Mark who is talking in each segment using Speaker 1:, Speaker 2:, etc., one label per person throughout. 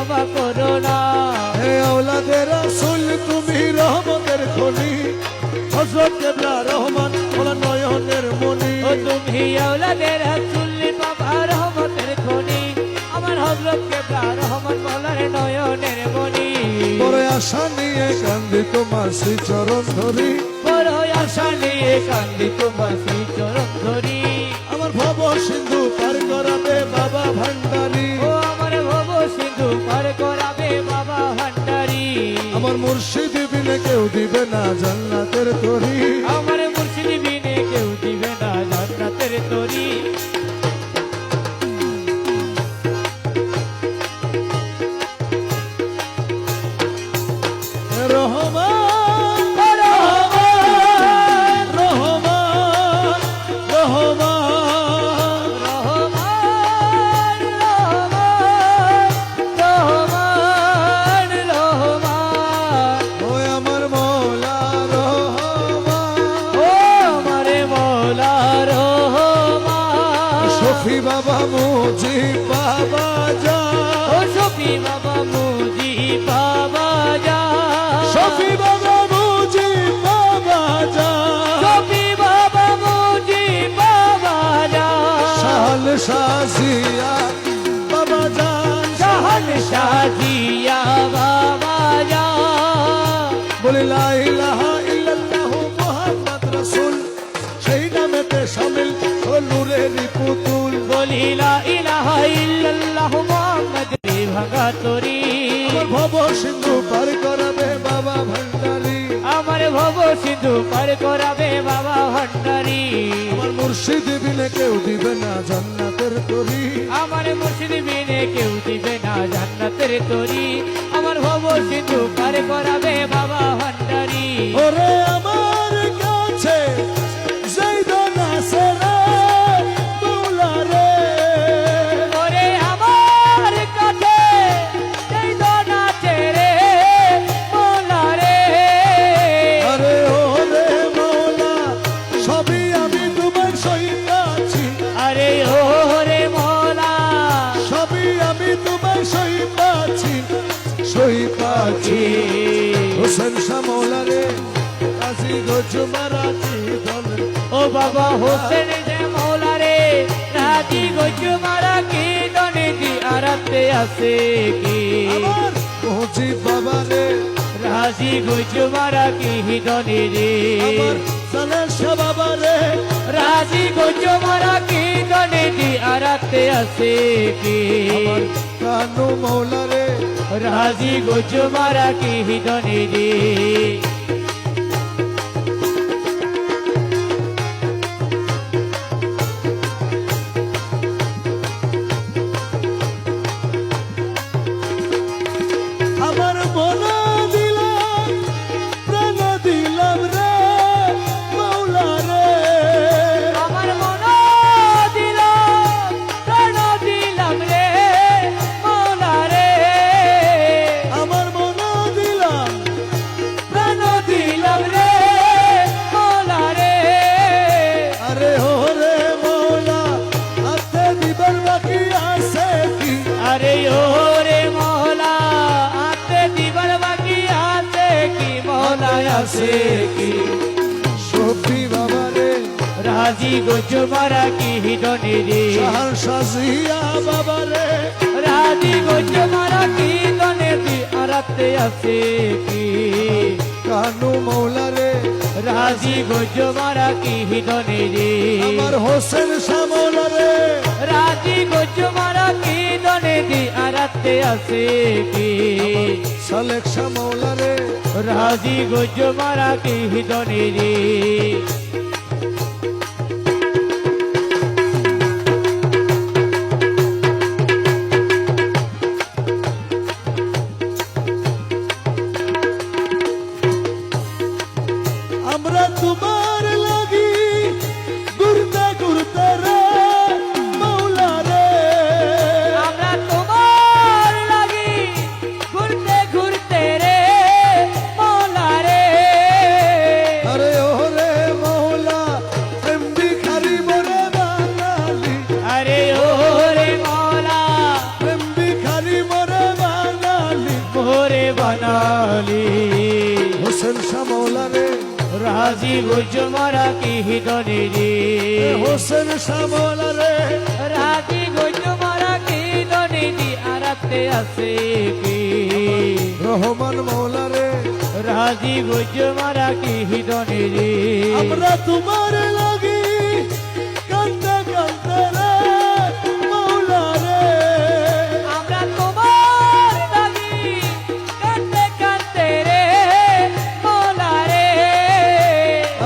Speaker 1: ক্ষমা করো না।
Speaker 2: হে আওলাদে রাসূল তুমি রহমতের খনি, হযরত কিবলা রহমান ওলা নয়নের মনি।
Speaker 1: ও তুমি আওলাদে রাসূল বাবা রহমতের খনি, আমার হযরত কিবলা রহমান মওলার নয়নের মনি।
Speaker 2: বড় আশা নিয়ে কান্দি তোমার শ্রী চরণ ধরি,
Speaker 1: বড় আশা নিয়ে কান্দি তোমার শ্রী চরণ ধরি।
Speaker 2: আমার ভব সিন্ধু পার করাবে বাবা ভান্ডারি,
Speaker 1: ও আমার ভব সিন্ধু পার করাবে বাবা ভান্ডারি।
Speaker 2: আমার মুর্শিদ বিনে কেউ দিবে না জান্নাতের তরি।
Speaker 1: আমার মুর্শিদ বিনে কেউ দিবে না জান্নাতের তরি।
Speaker 2: রহমান রহমান রহমান রহমান
Speaker 1: রহমান রহমান রহমান রহমান।
Speaker 2: ও আমার মওলা রহমান,
Speaker 1: ও আমারে মওলা রহমান।
Speaker 2: শফি বাবা মুজিব বাবা জান,
Speaker 1: ও শফি বাবা মুজিব বাবা জান।
Speaker 2: শফি বাবা মুজিব বাবা জান,
Speaker 1: শফি বাবা মুজিব বাবা জান।
Speaker 2: শাহল শাজিয়া বাবা জান,
Speaker 1: শাহল শাজিয়া বাবা জান।
Speaker 2: বলে লা ইলাহা ইল্লাল্লাহু মুহাম্মদ রাসূল, সেই নামেতে শামিল ও নূরেরই পুতুল।
Speaker 1: বলি লা ইলাহা ইল্লাল্লাহ মুহাম্মদ রে ভাঙা তরি।
Speaker 2: আমার ভব সিন্ধু পার করাবে বাবা ভান্ডারি,
Speaker 1: আমার ভব সিন্ধু পার করাবে বাবা ভান্ডারি।
Speaker 2: আমার মুর্শিদ বিনে কেউ দিবে না জান্নাতের তরি।
Speaker 1: আমার মুর্শিদ বিনে কেউ দিবে না জান্নাতের তরি। আমার ভব সিন্ধু পার করাবে বাবা ভান্ডারি।
Speaker 2: ওরে আমার কাছে যাইদন আছে রে মওলা রে,
Speaker 1: ওরে আমার কাছে এই দন আছে রে মওলা রে।
Speaker 2: আরে ওরে মওলা সবই আমি তোমার সহিত আছি,
Speaker 1: আরে ও রে মওলা
Speaker 2: সবই আমি তোমার সহিত আছি, সহিত আছি। হোসেন শাহ মওলা রে কাজী গজ মারাঠি দলে,
Speaker 1: ও বাবা হোসেন যে মওলা রে রাজি গজ মারা কি দনে দি আরাতে আছে কি।
Speaker 2: আমার মুজিব বাবা রে,
Speaker 1: রাজি গজ মারা কি দনে রে।
Speaker 2: আমার সালের শাহ বাবা রে,
Speaker 1: রাজি গজ মারা কি দনে দি আরাতে আছে কি।
Speaker 2: আমার কানু মওলা রে,
Speaker 1: রাজি গজ মারা কি দনে রে।
Speaker 2: আমার মন দিলাম প্রাণ দিলাম রে মওলা রে,
Speaker 1: আমার মন দিলাম প্রাণ দিলাম রে মওলা রে।
Speaker 2: আমার মন দিলাম
Speaker 1: প্রাণ দিলাম রে মওলা রে।
Speaker 2: আরে ওরে মওলা হাতে দিবার বাকি আছে কি,
Speaker 1: আরে ও রে মওলা আতে দিবার বাকি আছে কি মওলা আছে কি।
Speaker 2: শফি বাবা রে,
Speaker 1: রাজি গজ মারা কি দনে রে।
Speaker 2: শাহর শাজিয়া বাবা রে,
Speaker 1: রাজি গজ মারা কি দনে দি আরাতে আছে কি।
Speaker 2: কানু মওলা রে,
Speaker 1: রাজি গজ মারা কি দনে রে।
Speaker 2: আমার হোসেন শাহ মওলা রে,
Speaker 1: রাজি গজ মারা কি দনে দি আরাতে আছে কি।
Speaker 2: সালেক শাহ মওলা রে,
Speaker 1: রাজি গজ মারা কি দনে রে।
Speaker 2: আমরা তোমার লাগি ঘুরতে ঘুরতে রে মওলা রে,
Speaker 1: আমরা তোমার লাগি ঘুরতে ঘুরতে রে মওলা রে।
Speaker 2: আরে ওরে মওলা
Speaker 1: রাজি গুজো মারা কি হিদনে রে
Speaker 2: হোসেন শ্যামলা রে
Speaker 1: রাজি গুজো মারা কি হিদনে দি আরাতে আছে কি
Speaker 2: রহমান মৌলা রে
Speaker 1: রাজি গুজো মারা কি হিদনে রে
Speaker 2: আমরা তোমার লাগি কান্দে কান্দে রে মৌলা রে
Speaker 1: আমরা তোমার লাগি কান্দে কান্দে রে মৌলা রে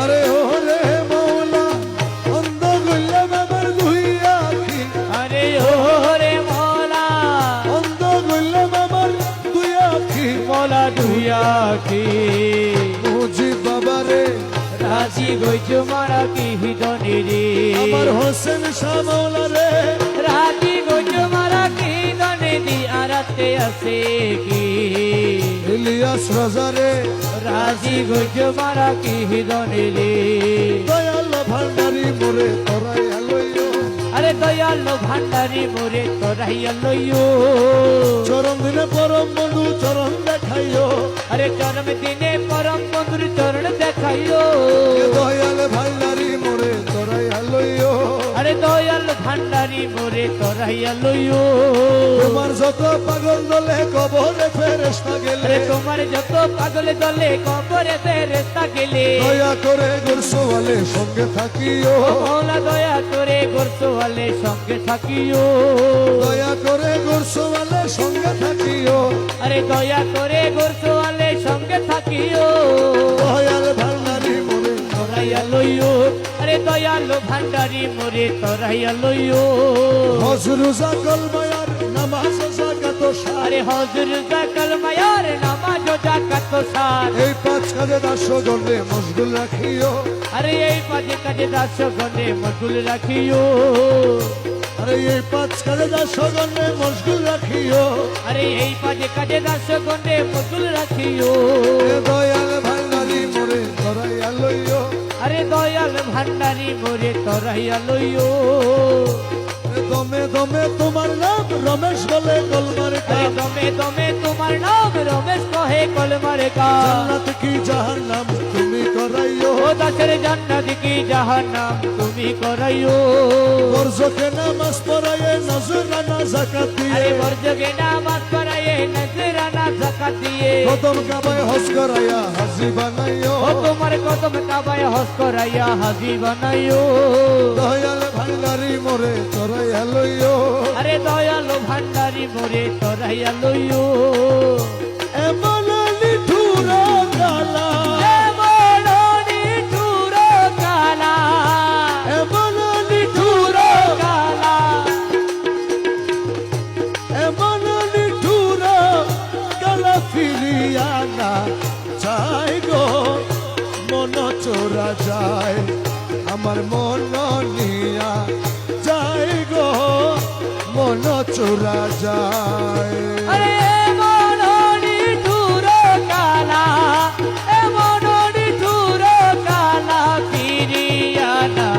Speaker 2: আরে ও রে মৌলা অন্ধ গুল্লাম আমার দুই আখি
Speaker 1: আরে ও রে মৌলা
Speaker 2: অন্ধ গুল্লাম আমার দুই আখি
Speaker 1: মৌলা দুইয়া কি
Speaker 2: মুজিব বাবা রে
Speaker 1: রাজি গুজো মারা কি হিদনে রে
Speaker 2: আমার হোসেন শ্যামলা রে
Speaker 1: রাজি গুজো মারা কি হিদনে দি আরাতে আছে কি
Speaker 2: ইলিয়াস রাজা রে
Speaker 1: রাজি গুজো মারা কি হিদনে রে
Speaker 2: দয়াল ভান্ডারি মোরে তোরাই আলইও
Speaker 1: আরে দয়ালো ভান্ডারি মোরে তোরাইয়া লইও
Speaker 2: চরম দিনে পরম বন্ধু চরণ দেখাইও
Speaker 1: আরে চরম দিনে পরম বন্ধুর চরণ দেখাইও
Speaker 2: দয়াল ভান্ডারি মোরে তোরাই আলইও
Speaker 1: আরে দয়াল ভান্ডারি মোরে তোরাইয়া লইও
Speaker 2: তোমার যত পাগল দলে কবরে ফেরেশতা গেলে
Speaker 1: আরে তোমার যত পাগলে দলে কবরে ফেরেশতা গেলে
Speaker 2: দয়া করে গুরসওয়ালে সঙ্গে থাকিও
Speaker 1: মৌলা দয়া করে গোরসওয়ালে সঙ্গে থাকিও
Speaker 2: দয়া করে গুরসওয়ালে সঙ্গে থাকিও
Speaker 1: আরে দয়া করে গোরসওয়ালে সঙ্গে থাকিও
Speaker 2: দয়াল ভান্ডারি মোরে
Speaker 1: তোরাইয়া লইও আরে দয়ালো ভান্ডারি মোরে তোরাইয়া লইও
Speaker 2: হজরুজা কলমায়ার নামাজ জাকাত
Speaker 1: আরে হজুর জাকাল মায়ার নামাজ ও জাকাত সার
Speaker 2: এই পাঁচ কাজে দাসগণে মশগুল রাখিও
Speaker 1: আরে এই পাঁচে কাজে দাস গণে মজুল রাখিও
Speaker 2: আরে এই পাঁচ কাজে দাসগণে মশগুল রাখিও
Speaker 1: আরে এই পাঁচে কাজে দাস গণে মজুল রাখিও
Speaker 2: এ দয়াল ভান্ডারি মোরে তোরাই আলইও
Speaker 1: আরে দয়াল ভান্ডারি মোরে তোরাইয়া লইও
Speaker 2: দমে দমে তোমার নাম রমেশ বলে কলমার
Speaker 1: আরে দমে দমে তোমার নাম রমেশ কহে কলমার কা
Speaker 2: জান্নাত কি জাহান্নাম তুমি করাইও
Speaker 1: ও দাসের জান্নাত কি জাহান্নাম তুমি করাইও
Speaker 2: বর্জকে নামাজ পড়াইয়ে নজরানা যাকাত
Speaker 1: আরে
Speaker 2: দিয়ে
Speaker 1: বর্জকে নামাজ পড়ায়ে নজরানা যাকাত দিয়ে
Speaker 2: কদম কাবায় হজ করাইয়া হাজি বানাইও
Speaker 1: ও তোমার কদম কাবায় হজ করাইয়া হাজি বানাইও
Speaker 2: দয়াল ভান্ডারি মোরে তোরাই আলইও
Speaker 1: আরে দয়ালো ভান্ডারি মোরে তোরাইয়া লইও
Speaker 2: এমন নিঠুর কালা
Speaker 1: এমন নিঠুর কালা
Speaker 2: এমন নিঠুর
Speaker 1: কালা
Speaker 2: এমন নিঠুর কালা ফিরিয়া না চাই গো মন চোরা যায় আমার মন নিয়া যায় গো মন চোরা যায়
Speaker 1: আরে এমন নিঠুর কালা এমন নিঠুর কালা ফিরিয়া না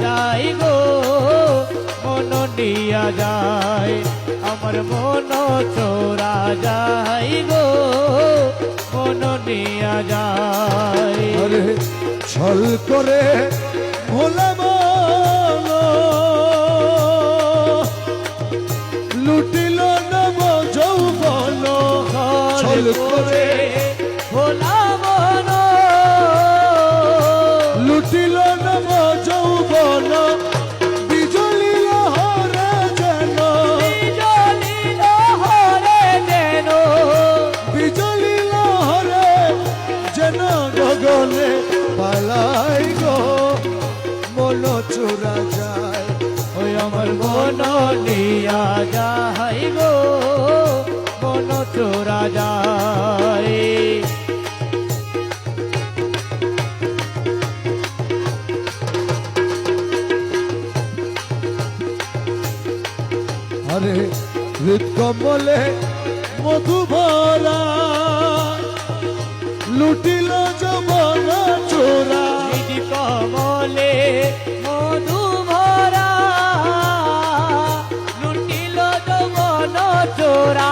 Speaker 1: যাই গো মন নিয়া যায় আমার মন চোরা যায় গো মন নিয়া যায়
Speaker 2: আরে ছল করে ভোলাব লুটিল নব যৌবন ছল করে
Speaker 1: ভোলা মন
Speaker 2: লুটিল নব যৌবন বিজলি লহরে যেন
Speaker 1: বিজলি লহরে যেন
Speaker 2: বিজলি লহরে যেন গগনে পালাই গো মন চোরা যায়
Speaker 1: ওই আমার মন নিয়া যায় গো মন চোরা যায়
Speaker 2: আরে হৃদ কমলে মধু ভরা লুটিল যবন চোরা
Speaker 1: দিদি কমলে মধু ভরা লুটিল যৌবন চোরা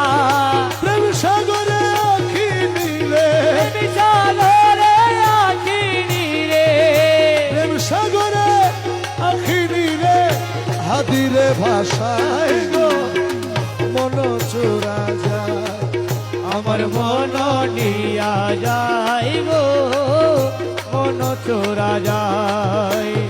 Speaker 2: প্রেম সাগরে আখি নীলে
Speaker 1: বিশালরে আখি নীরে
Speaker 2: ভাষায় গো মন চোরা যায়
Speaker 1: আমার মন নিয়া যায় গো মন চোরা যায়